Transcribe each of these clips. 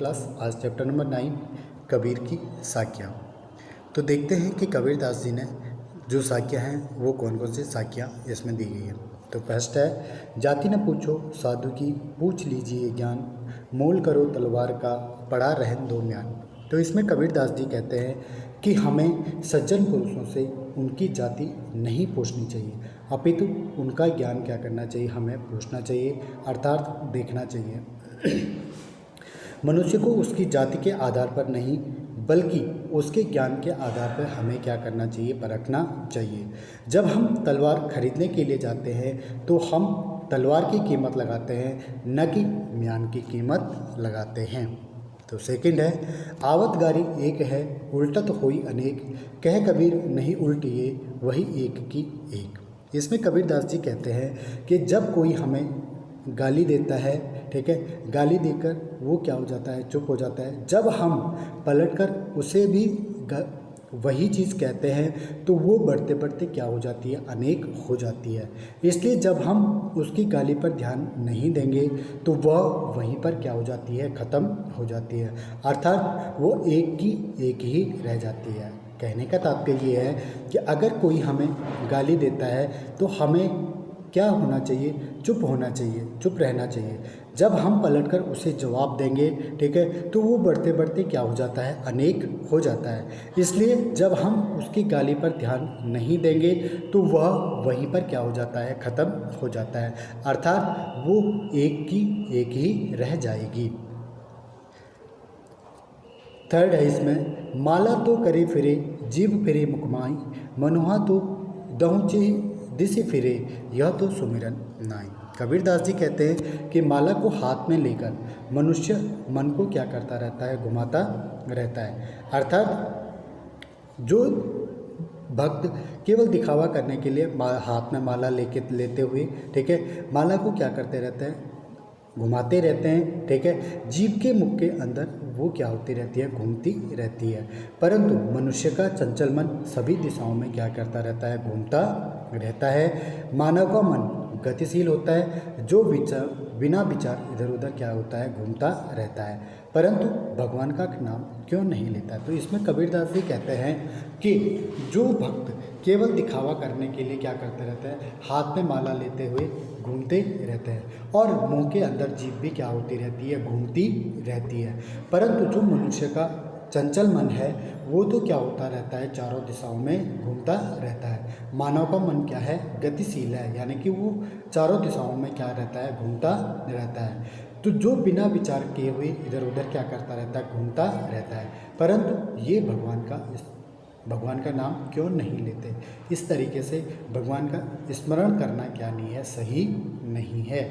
Class. आज chapter number 9 Kabir की साखियाँ। तो देखते हैं कि कबीरदास जी ने जो साखियाँ हैं वो कौन कौन सी साखियाँ इसमें दी गई हैं। तो फर्स्ट है, जाति न पूछो साधु की, पूछ लीजिए ज्ञान, मोल करो तलवार का, पड़ा रहन दो म्यान। तो इसमें कबीरदास जी कहते हैं कि हमें सज्जन पुरुषों से उनकी जाति नहीं पूछनी चाहिए, अपितु उनका ज्ञान क्या करना चाहिए, हमें पूछना चाहिए, अर्थात देखना चाहिए। मनुष्य को उसकी जाति के आधार पर नहीं बल्कि उसके ज्ञान के आधार पर हमें क्या करना चाहिए, परखना चाहिए। जब हम तलवार खरीदने के लिए जाते हैं तो हम तलवार की कीमत लगाते हैं, न कि म्यान की कीमत लगाते हैं। तो सेकंड है, आवत गारी एक है, उल्टत होई अनेक, कह कबीर नहीं उल्टिए, वही एक की एक। इसमें कबीरदास जी कहते हैं कि जब कोई हमें गाली देता है, ठीक है, गाली देकर वो क्या हो जाता है, चुप हो जाता है। जब हम पलटकर उसे भी वही चीज़ कहते हैं तो वो बढ़ते बढ़ते क्या हो जाती है, अनेक हो जाती है। इसलिए जब हम उसकी गाली पर ध्यान नहीं देंगे तो वह वहीं पर क्या हो जाती है, ख़त्म हो जाती है, अर्थात वो एक की एक ही रह जाती है। कहने का तात्पर्य ये है कि अगर कोई हमें गाली देता है तो हमें क्या होना चाहिए, चुप होना चाहिए, चुप रहना चाहिए। जब हम पलटकर उसे जवाब देंगे, ठीक है, तो वो बढ़ते बढ़ते क्या हो जाता है, अनेक हो जाता है। इसलिए जब हम उसकी गाली पर ध्यान नहीं देंगे तो वह वहीं पर क्या हो जाता है, ख़त्म हो जाता है, अर्थात वो एक की एक ही रह जाएगी। थर्ड है इसमें, माला तो करे फिरे जीभ फिरे मुकमाई, मनुहा तो दहुची दिशि फिरे, यह तो सुमिरन नाई। कबीरदास जी कहते हैं कि माला को हाथ में लेकर मनुष्य मन को क्या करता रहता है, घुमाता रहता है, अर्थात जो भक्त केवल दिखावा करने के लिए हाथ में माला लेते हुए, ठीक है, माला को क्या करते रहते हैं, घुमाते रहते हैं, ठीक है, जीभ के मुख के अंदर वो क्या होती रहती है, घूमती रहती है। परंतु मनुष्य का चंचल मन सभी दिशाओं में क्या करता रहता है, घूमता रहता है। मानव का मन गतिशील होता है, जो बिना विचार इधर उधर क्या होता है, घूमता रहता है, परंतु भगवान का नाम क्यों नहीं लेता। तो इसमें कबीरदास जी कहते हैं कि जो भक्त केवल दिखावा करने के लिए क्या करते रहते हैं, हाथ में माला लेते हुए घूमते रहते हैं और मुंह के अंदर जीभ भी क्या होती रहती है, घूमती रहती है। परंतु जो मनुष्य का चंचल मन है वो तो क्या होता रहता है, चारों दिशाओं में घूमता रहता है। मानव का मन क्या है, गतिशील है, यानी कि वो चारों दिशाओं में क्या रहता है, घूमता रहता है। तो जो बिना विचार किए हुए इधर उधर क्या करता रहता है, घूमता रहता है, परंतु ये भगवान का नाम क्यों नहीं लेते। इस तरीके से भगवान का स्मरण करना क्या नहीं है, सही नहीं है।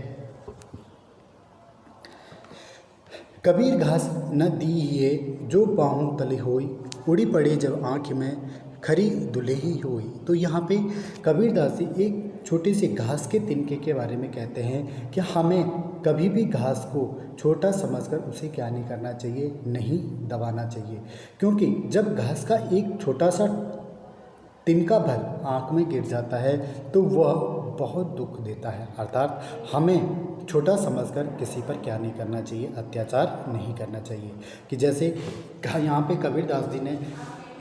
कबीर घास न दीहिए जो पाहूँ तले होई, उड़ी पड़े जब आँख में खरी दुलेही होई। तो यहाँ पे कबीरदास जी एक छोटी सी घास के तिनके के बारे में कहते हैं कि हमें कभी भी घास को छोटा समझकर उसे क्या नहीं करना चाहिए, नहीं दबाना चाहिए, क्योंकि जब घास का एक छोटा सा तिनका भर आँख में गिर जाता है तो वह बहुत दुख देता है, अर्थात हमें छोटा समझकर किसी पर क्या नहीं करना चाहिए, अत्याचार नहीं करना चाहिए। कि जैसे यहाँ पे कबीरदास जी ने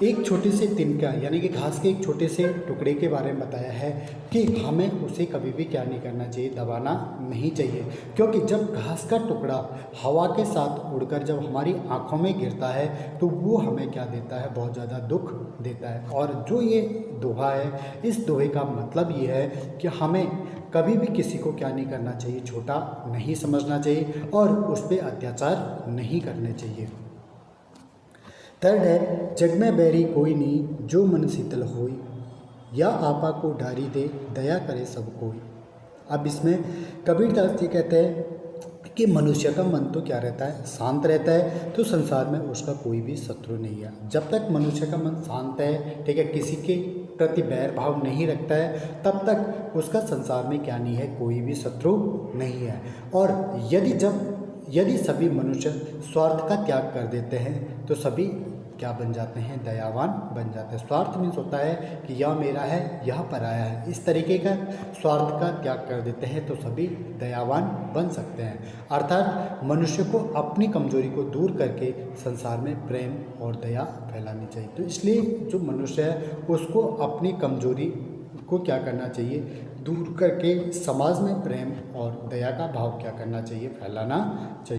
एक छोटे से तिनका यानी कि घास के एक छोटे से टुकड़े के बारे में बताया है कि हमें उसे कभी भी क्या नहीं करना चाहिए, दबाना नहीं चाहिए, क्योंकि जब घास का टुकड़ा हवा के साथ उड़कर जब हमारी आँखों में गिरता है तो वो हमें क्या देता है, बहुत ज़्यादा दुख देता है। और जो ये दोहा है, इस दोहे का मतलब ये है कि हमें कभी भी किसी को क्या नहीं करना चाहिए, छोटा नहीं समझना चाहिए और उस पर अत्याचार नहीं करने चाहिए। थर्ड है, जग में बैरी कोई नहीं जो मन शीतल होई, या आपा को डारी दे दया करे सब कोई। अब इसमें कबीरदास जी कहते हैं कि मनुष्य का मन तो क्या रहता है, शांत रहता है, तो संसार में उसका कोई भी शत्रु नहीं है। जब तक मनुष्य का मन शांत है, ठीक है, किसी के प्रति बैर भाव नहीं रखता है, तब तक उसका संसार में क्या नहीं है, कोई भी शत्रु नहीं है। और यदि सभी मनुष्य स्वार्थ का त्याग कर देते हैं तो सभी क्या बन जाते हैं, दयावान बन जाते हैं। स्वार्थ मीन्स होता है कि यह मेरा है, यह पराया है, इस तरीके का स्वार्थ का त्याग कर देते हैं तो सभी दयावान बन सकते हैं। अर्थात मनुष्य को अपनी कमजोरी को दूर करके संसार में प्रेम और दया फैलानी चाहिए। तो इसलिए जो मनुष्य है उसको अपनी कमजोरी को क्या करना चाहिए, दूर करके समाज में प्रेम और दया का भाव क्या करना चाहिए, फैलाना चाहिए।